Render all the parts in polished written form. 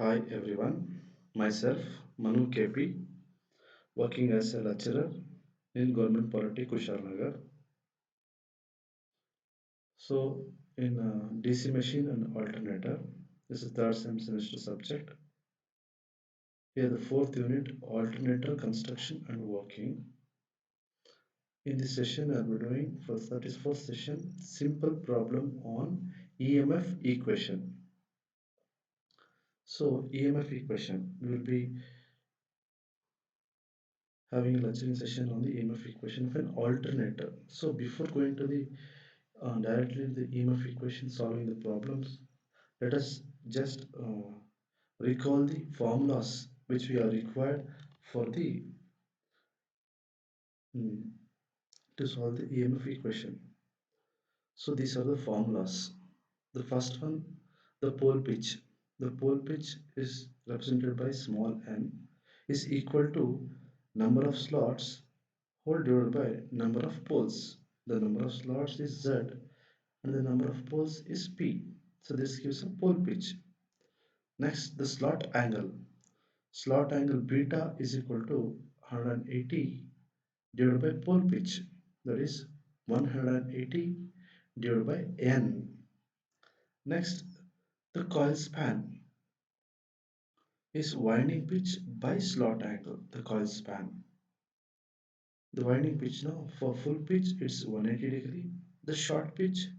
Hi everyone, myself Manu KP, working as a lecturer in Government Polity Kusharnagar. So, in DC machine and alternator, this is third semester subject. Here, the fourth unit, alternator construction and working. In this session, I will be doing for the 34th session, simple problem on E.M.F equation. So, E.M.F equation, we will be having a lecturing session on the E.M.F equation of an alternator. So, before going to the directly the E.M.F equation solving the problems, let us just recall the formulas which we are required for the mm, to solve the E.M.F equation. So these are the formulas. The first one, the pole pitch. The pole pitch is represented by small n is equal to number of slots whole divided by number of poles. The number of slots is Z and the number of poles is P. So this gives a pole pitch. Next, the slot angle. Slot angle beta is equal to 180 divided by pole pitch. That is 180 divided by N. Next, the coil span is winding pitch by slot angle, the coil span. The winding pitch now for full pitch it's 180 degree. The short pitch,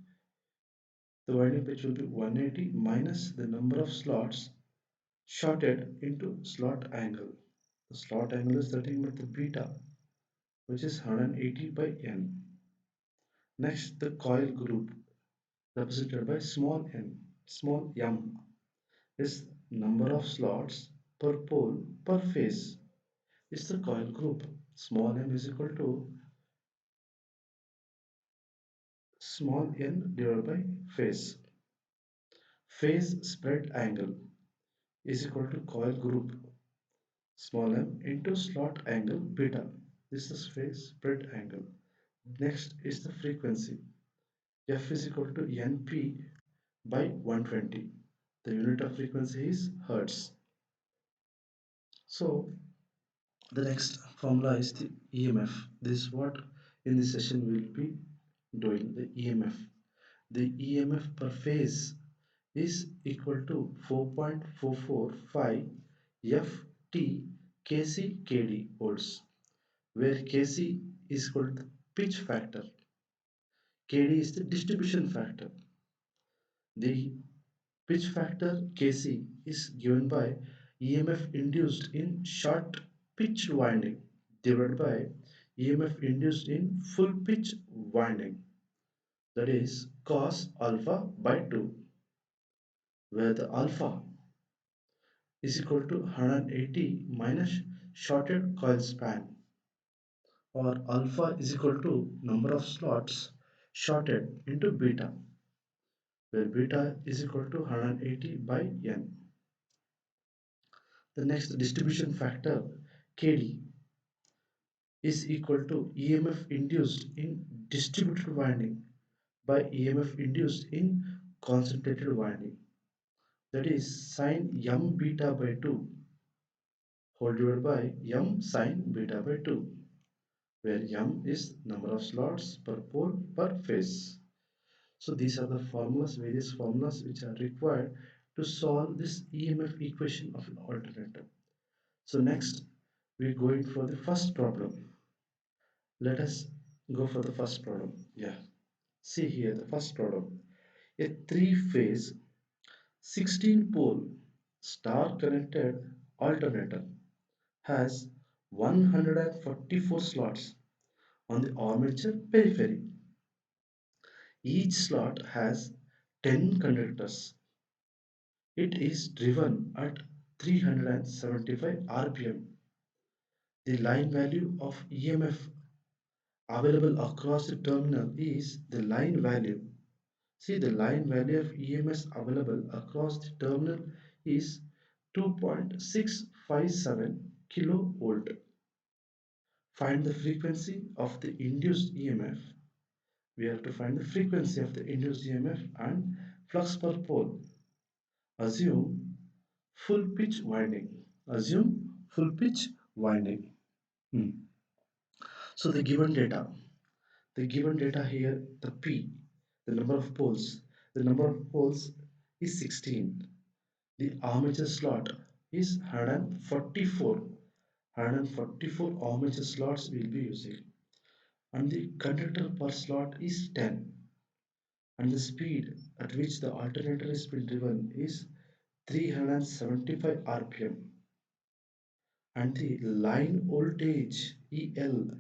the winding pitch will be 180 minus the number of slots shorted into slot angle. The slot angle is nothing but the beta, which is 180 by n. Next, the coil group represented by small n, small m is number of slots per pole per phase. Is the coil group. Small m is equal to small n divided by phase. Phase spread angle is equal to coil group small m into slot angle beta. This is phase spread angle. Next is the frequency. F is equal to Np by 120. The unit of frequency is hertz. So the next formula is the E.M.F. This is what in this session we will be doing, the E.M.F. The E.M.F per phase is equal to 4.445 Ft Kc Kd volts, where Kc is equal to pitch factor, Kd is the distribution factor. The pitch factor Kc is given by E.M.F induced in short pitch winding divided by E.M.F induced in full pitch winding, that is cos alpha by 2, where the alpha is equal to 180 minus shorted coil span, or alpha is equal to number of slots shorted into beta, where beta is equal to 180 by n. The next distribution factor Kd is equal to E.M.F induced in distributed winding by E.M.F induced in concentrated winding, that is sin m beta by 2 whole divided by m sin beta by 2, where m is number of slots per pole per phase. So these are the formulas, various formulas which are required to solve this E.M.F equation of an alternator. So next we are going for the first problem. Let us go for the first problem. Yeah, see here the first problem. A three-phase 16-pole star connected alternator has 144 slots on the armature periphery. Each slot has 10 conductors. It is driven at 375 rpm. The line value of E.M.F available across the terminal is the line value. See, the line value of EMS available across the terminal is 2.657 kilovolt. Find the frequency of the induced EMF. We have to find the frequency of the induced EMF and flux per pole. Assume Full pitch winding. Assume full pitch winding. Hmm. So the given data here, the P, the number of poles, the number of poles is 16. The armature slot is 144. 144 armature slots we'll be using. And the conductor per slot is 10. And the speed at which the alternator is being driven is 375 rpm. And the line voltage EL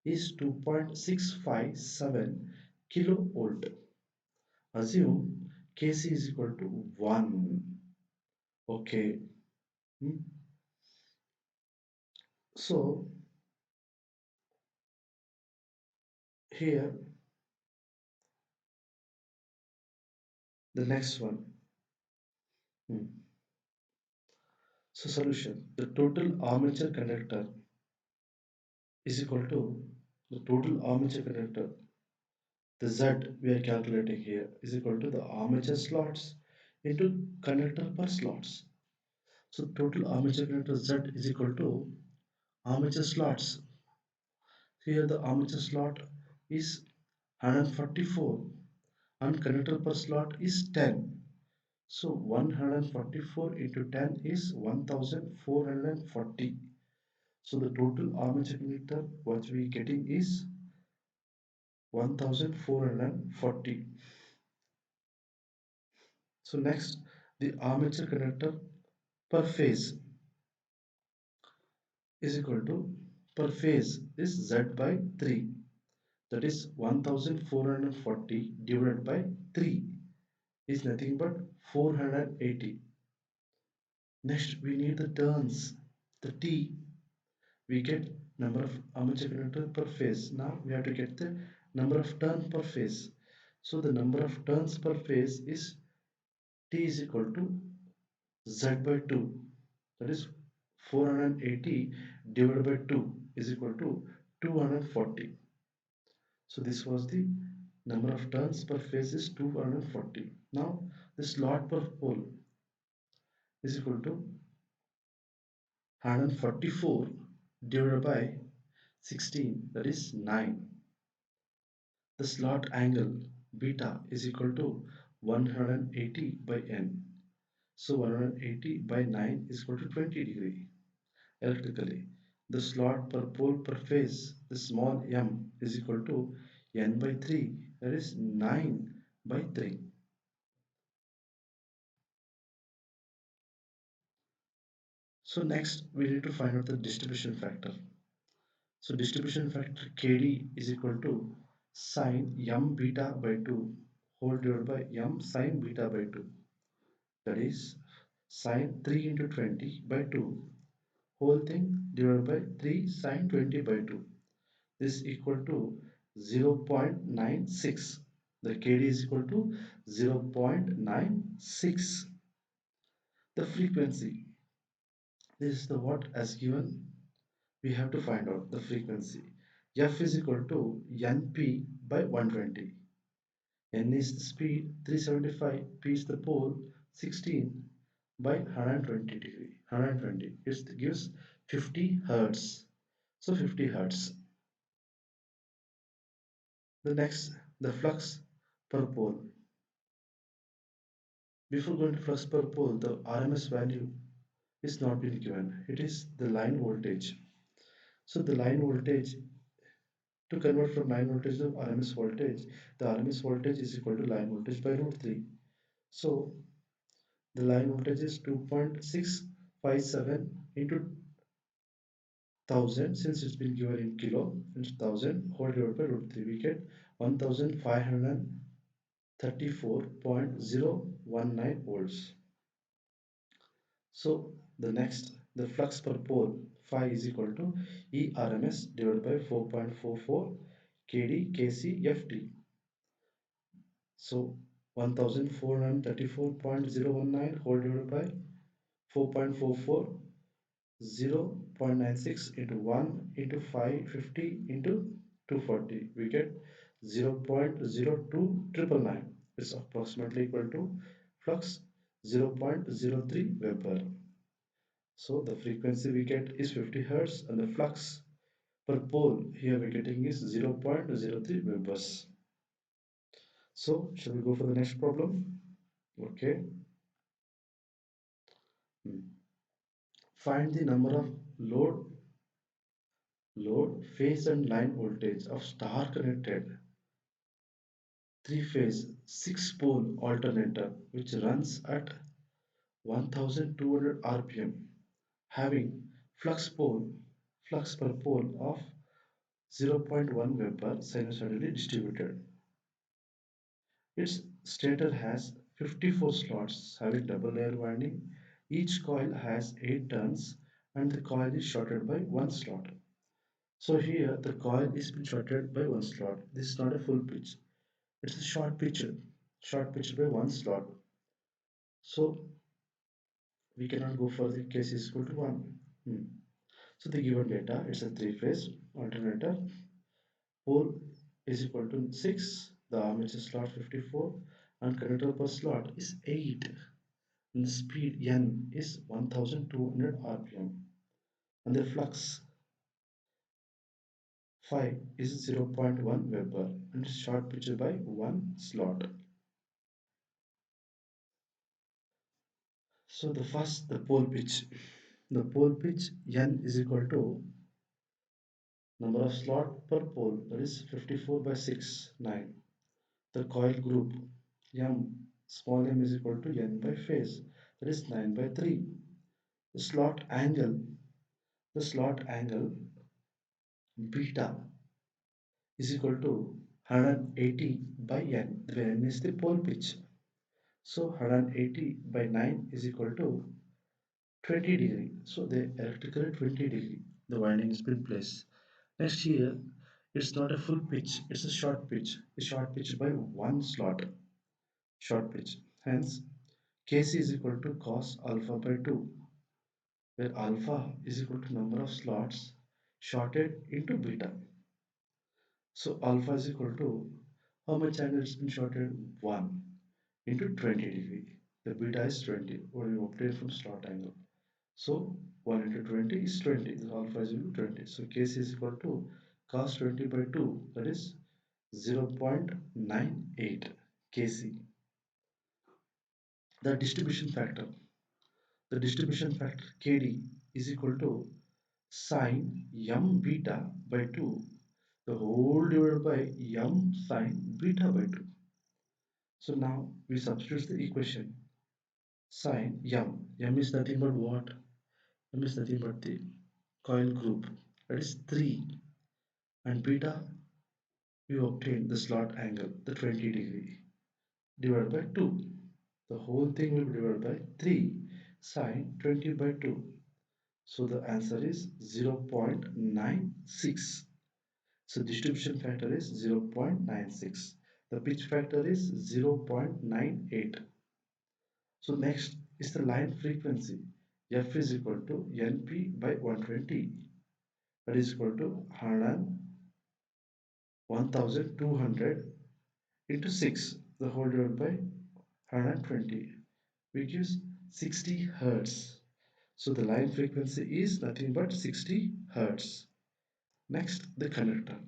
is 2.657 kilovolt. Assume Kc is equal to 1. Okay. Hmm. So here the next one. Hmm. So solution. The total armature conductor is equal to the total armature conductor. The Z we are calculating here is equal to the armature slots into conductor per slots. So total armature conductor Z is equal to armature slots. Here the armature slot is 144 and conductor per slot is 10. So 144 into 10 is 1440. So the total armature conductor what we getting is 1440. So next the armature conductor per phase is equal to per phase is Z by 3, that is 1440 divided by 3 is nothing but 480. Next we need the turns, the T. We get number of armature conductor per phase. Now we have to get the number of turns per phase. So the number of turns per phase is T is equal to Z by 2, that is 480 divided by 2 is equal to 240. So this was the number of turns per phase is 240. Now the slot per pole is equal to 144 divided by 16, that is 9. The slot angle beta is equal to 180 by n. So 180 by 9 is equal to 20 degree. Electrically, the slot per pole per phase, the small m is equal to n by 3, that is 9 by 3. So next we need to find out the distribution factor. So distribution factor Kd is equal to sine m beta by 2 whole divided by m sine beta by 2, that is sine 3 into 20 by 2 whole thing divided by 3 sine 20 by 2. This is equal to 0.96. The Kd is equal to 0.96. The frequency, this is the what as given. We have to find out the frequency. F is equal to Np by 120. N is the speed 375, P is the pole 16 by 120 degree. 120. It gives 50 hertz. So 50 hertz. The next, the flux per pole. Before going to flux per pole, the RMS value is not been given. It is the line voltage. So the line voltage, to convert from line voltage to RMS voltage, the RMS voltage is equal to line voltage by root 3. So the line voltage is 2.657 into 1000, since it's been given in kilo, into 1000 whole divided by root 3. We get 1534.019 volts. So the next, the flux per pole phi is equal to ERMS divided by 4.44 KD KC FT. So 1434.019 whole divided by 4.44, 0.96 into 1 into 550 into 240. We get 0.02999. It's approximately equal to flux 0.03 Weber. So the frequency we get is 50 Hertz and the flux per pole here we're getting is 0.03 Webers. So shall we go for the next problem? Okay. Hmm. Find the number of load, phase and line voltage of star connected three-phase six-pole alternator which runs at 1200 rpm having flux per pole of 0.1 Weber sinusoidally distributed. Its stator has 54 slots having double layer winding. Each coil has 8 turns and the coil is shorted by one slot. So here the coil is been shorted by one slot. This is not a full pitch. It's a short pitch by one slot. So we cannot go for the case is equal to 1. Hmm. So the given data, it's a three-phase alternator. Pole is equal to 6, the armature slot 54, and conductor per slot is 8, and the speed N is 1200 rpm, and the flux phi is 0.1 Weber, and it's short pitched by one slot. So the pole pitch. The pole pitch N is equal to number of slot per pole, that is 54 by 6, 9. The coil group M, small m is equal to N by phase, that is 9 by 3. The slot angle beta is equal to 180 by N, where N is the pole pitch. So 180 by 9 is equal to 20 degree. So the electrical 20 degree. The winding has been placed. Next here, it's not a full pitch, it's a short pitch. A short pitch by one slot. Short pitch. Hence, Kc is equal to cos alpha by 2, where alpha is equal to number of slots shorted into beta. So alpha is equal to how much angle has been shorted? 1 into 20 degree. The beta is 20, what we obtain from slot angle. So 1 into 20 is 20. The alpha is equal to 20. So Kc is equal to cos 20 by 2, that is 0.98 Kc. The distribution factor. The distribution factor Kd is equal to sine m beta by 2, the whole divided by m sine beta by 2. So now we substitute the equation. Sine m is nothing but what? M is nothing but the coil group, that is 3, and beta we obtain the slot angle, the 20 degree, divided by 2. The whole thing will be divided by 3 sine 20 by 2. So the answer is 0.96. So distribution factor is 0.96. The pitch factor is 0.98. So next is the line frequency. F is equal to Np by 120. That is equal to 1200 into 6. The whole divided by 120. Which gives 60 Hertz. So the line frequency is nothing but 60 Hertz. Next, the conductor.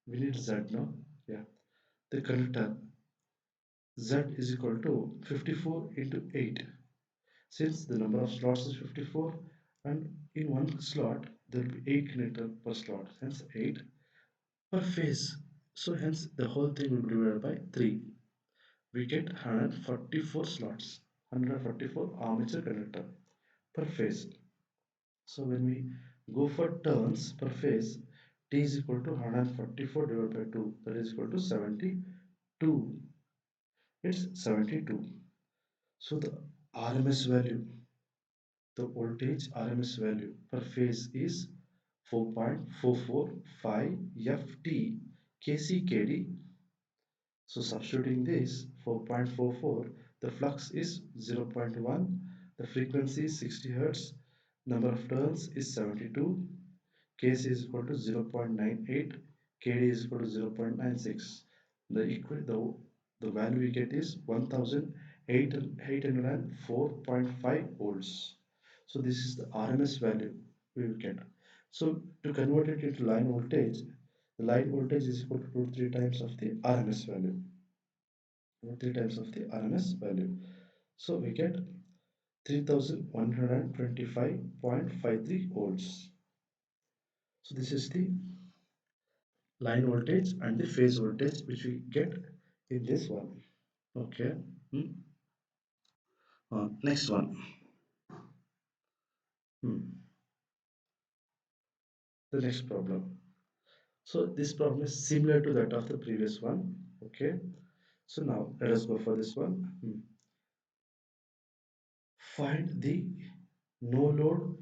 We need Z now. Yeah. The conductor Z is equal to 54 into 8. Since the number of slots is 54 and in one slot there will be 8 connectors per slot. Hence 8 per phase. So hence the whole thing will be divided by 3. We get 144 slots. 144 armature conductor per phase. So when we go for turns per phase, T is equal to 144 divided by 2, that is equal to 72. It's 72. So the RMS value, the voltage RMS value per phase is 4.445 FT kckd. So substituting this 4.44, the flux is 0.1, the frequency is 60 Hz, number of turns is 72, Kc is equal to 0.98, Kd is equal to 0.96. The value we get is 1080 804.5 volts. So this is the RMS value we will get. So to convert it into line voltage, the line voltage is equal to 3 times of the RMS value. 3 times of the RMS value. So we get 3125.53 volts. So this is the line voltage and the phase voltage which we get in this one. Okay. Hmm. Next one. Hmm. The next problem. So this problem is similar to that of the previous one. Okay. So now let us go for this one. Find the no load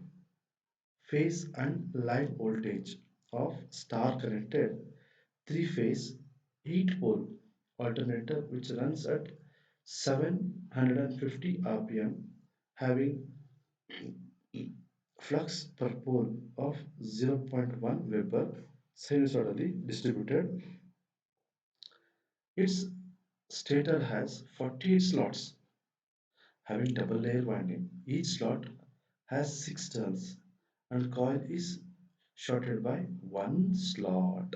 phase and line voltage of star connected three phase 8 pole alternator which runs at 750 rpm having flux per pole of 0.1 Weber sinusoidally distributed. Its stator has 48 slots having double layer winding. Each slot has 6 turns and coil is shorted by one slot.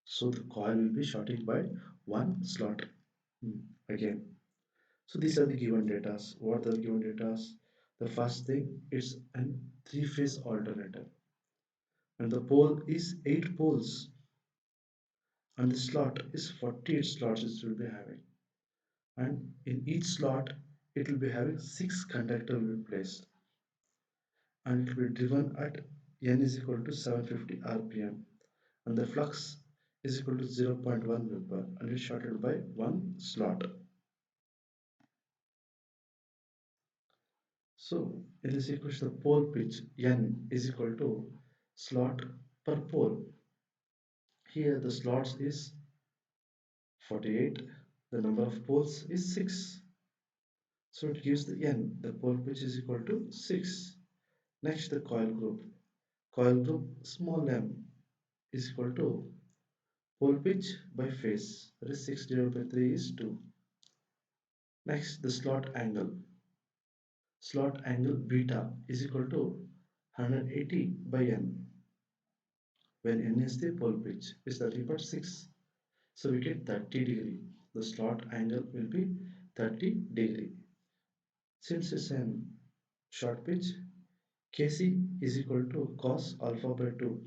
So the coil will be shorting by one slot. Again. So these are the given data. What are the given data? The first thing is a three-phase alternator, and the pole is 8 poles, and the slot is 48 slots it will be having, and in each slot it will be having 6 conductors will be placed, and it will be driven at n is equal to 750 rpm, and the flux is equal to 0.1 Weber, and it is shorted by one slot. So in this equation, the pole pitch n is equal to slot per pole. Here the slots is 48, the number of poles is 6. So it gives the n, the pole pitch is equal to 6. Next the coil group. Coil group small m is equal to pole pitch by phase, that is 6 divided by 3 is 2. Next the slot angle. Slot angle beta is equal to 180 by n, when n is the pole pitch is nothing but 6. So we get 30 degree. The slot angle will be 30 degree. Since it's an short pitch, Kc is equal to cos alpha by 2,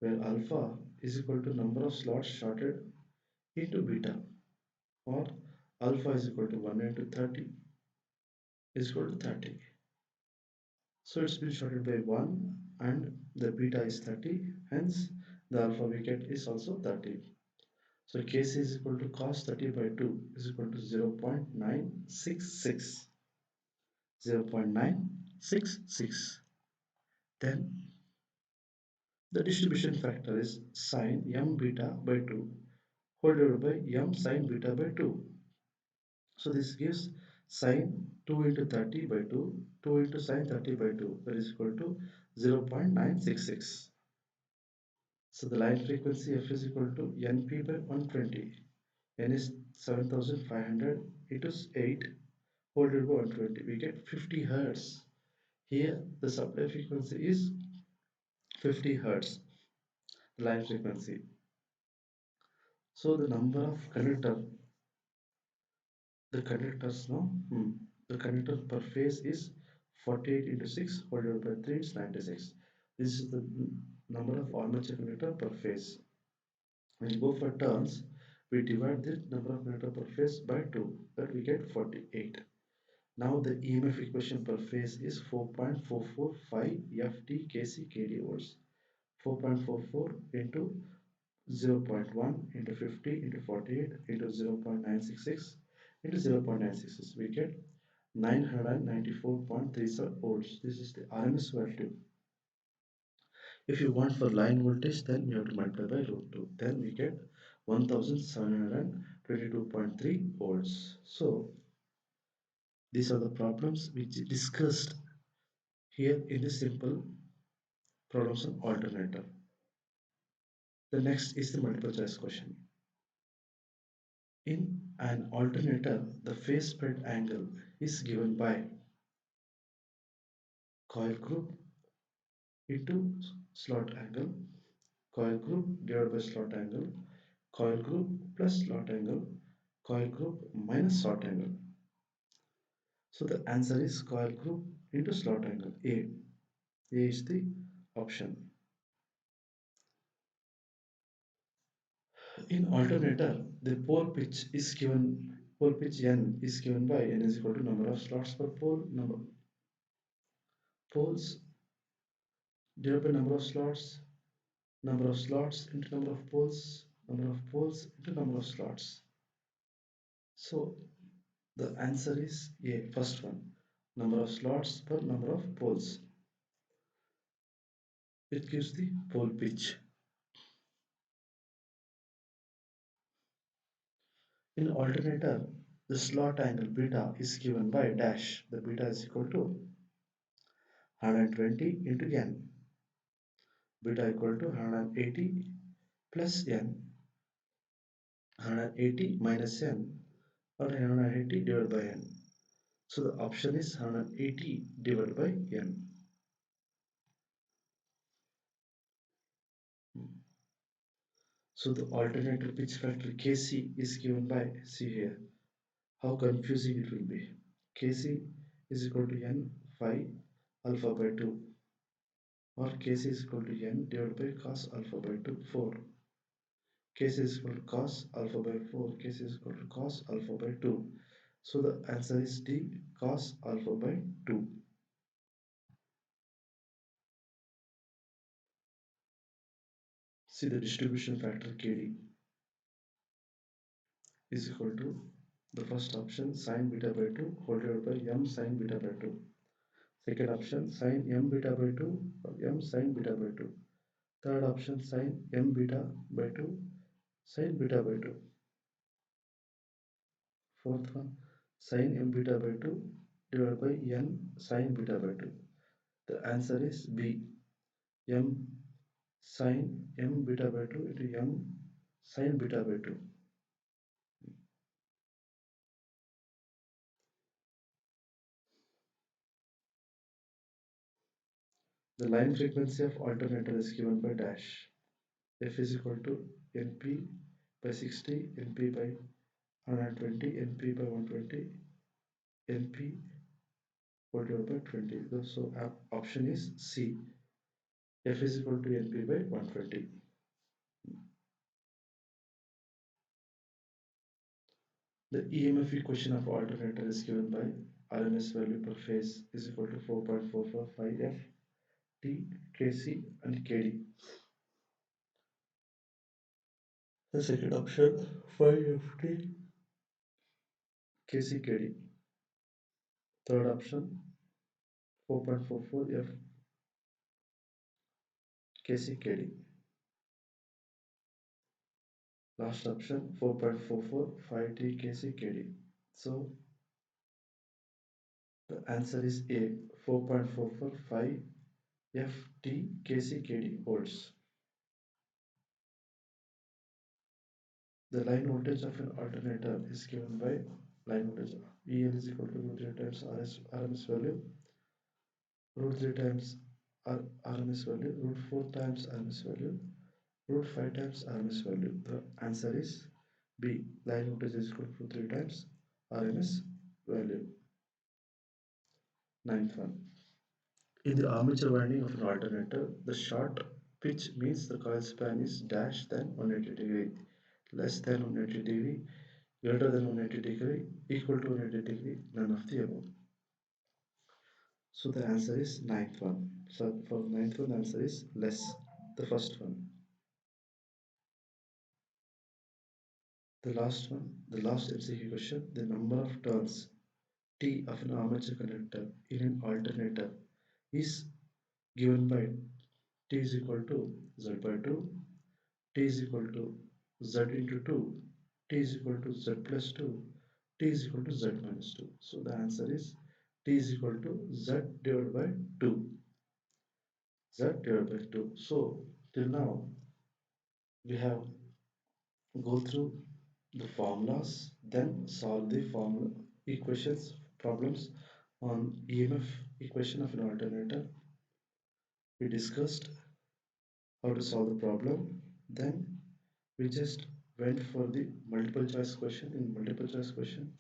where alpha is equal to number of slots shorted into beta, or alpha is equal to 1 into 30 is equal to 30. So it's been shorted by 1 and the beta is 30, hence the alpha we get is also 30. So Kc is equal to cos 30 by 2 is equal to 0.966. 0.966. Then the distribution factor is sine m beta by 2 whole divided by m sine beta by 2. So this gives sine 2 into 30 by 2, 2 into sine 30 by 2, that is equal to 0.966. So the line frequency F is equal to Np by 120. N is 7500 into 8 whole divided by 120. We get 50 Hertz. Here the supply frequency is 50 Hertz, line frequency. So the number of conductors now, the conductor per phase is 48 into 6 whole divided by 3 is 96. This is the number of armature conductor per phase. When you go for turns, we divide the number of conductor per phase by 2, that we get 48. Now the E.M.F equation per phase is 4.445 Ft Kc kd volts. 4.44 into 0.1 into 50 into 48 into 0.966 into 0.966, we get 994.37 volts. This is the RMS value. If you want for line voltage, then you have to multiply by root 2. Then we get 1722.3 volts. So these are the problems which discussed here in the simple problems on alternator. The next is the multiple choice question. In An alternator, the phase spread angle is given by coil group into slot angle, coil group divided by slot angle, coil group plus slot angle, coil group minus slot angle. So the answer is coil group into slot angle. A. A is the option. In alternator, the pole pitch n is given by n is equal to number of slots per pole, number poles divided by number of slots into number of poles into number of slots. So the answer is A, first one, number of slots per number of poles. It gives the pole pitch. In alternator, the slot angle beta is given by dash. The beta is equal to 120 into n. Beta equal to 180 plus n, 180 minus n, or 180 divided by n. So the option is 180 divided by n. So the alternator pitch factor Kc is given by, see here, how confusing it will be. Kc is equal to n phi alpha by 2, or Kc is equal to n divided by cos alpha by 2, 4. Kc is equal to cos alpha by 4, Kc is equal to cos alpha by 2. So the answer is D, cos alpha by 2. See the distribution factor Kd is equal to the first option sin beta by 2 whole divided by m sin beta by 2. Second option sin m beta by 2 or m sin beta by 2. Third option sin m beta by 2 sin beta by 2. Fourth one sin m beta by 2 divided by n sin beta by 2. The answer is B, m sin m beta by 2 into m sin beta by 2. The line frequency of alternator is given by dash. F is equal to Np by 60, Np by 120, Np by 120, Np whole divided by 20. So option is C. F is equal to Np by 120. The E.M.F equation of alternator is given by RMS value per phase is equal to 4.445 F, T, Kc and Kd. The second option 5 Ft, Kc, Kd. Third option 4.44 F, Kc, Kd. Last option 4.44 5T, Kc, Kd. So the answer is A, 4.445 Ft Kc, Kd volts. The line voltage of an alternator is given by line voltage EL is equal to root 3 times RMS value, root 3 times RMS value, root 4 times RMS value, root 5 times RMS value. The answer is B, line voltage is equal to 3 times RMS value. Ninth one. In the armature winding of an alternator, the short pitch means the coil span is dash than 180 degree, less than 180 degree, greater than 180 degree, equal to 180 degree, none of the above. So the answer is ninth one. So for ninth one, answer is less, the first one. The last one, the last MCQ question, the number of turns T of an armature conductor in an alternator is given by T is equal to Z by 2, T is equal to Z into 2, T is equal to Z plus 2, T is equal to Z minus 2. So the answer is T is equal to Z divided by 2. Z divided by 2. So till now we have go through the formulas, then solve the formula equations problems on EMF equation of an alternator. We discussed how to solve the problem. Then we just went for the multiple choice question. In multiple choice question,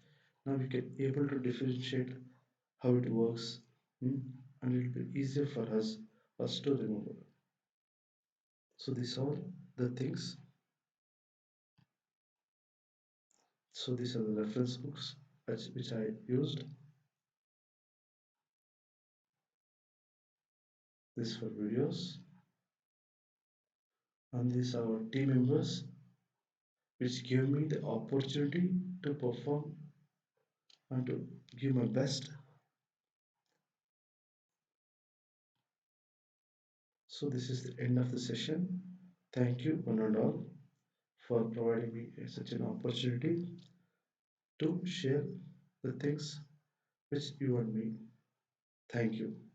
now we can able to differentiate how it works, and it will be easier for us to remember. So these are the things. So these are the reference books which I used. This for videos, and these are our team members which give me the opportunity to perform and to give my best. So this is the end of the session. Thank you one and all for providing me such an opportunity to share the things which you and me. Thank you.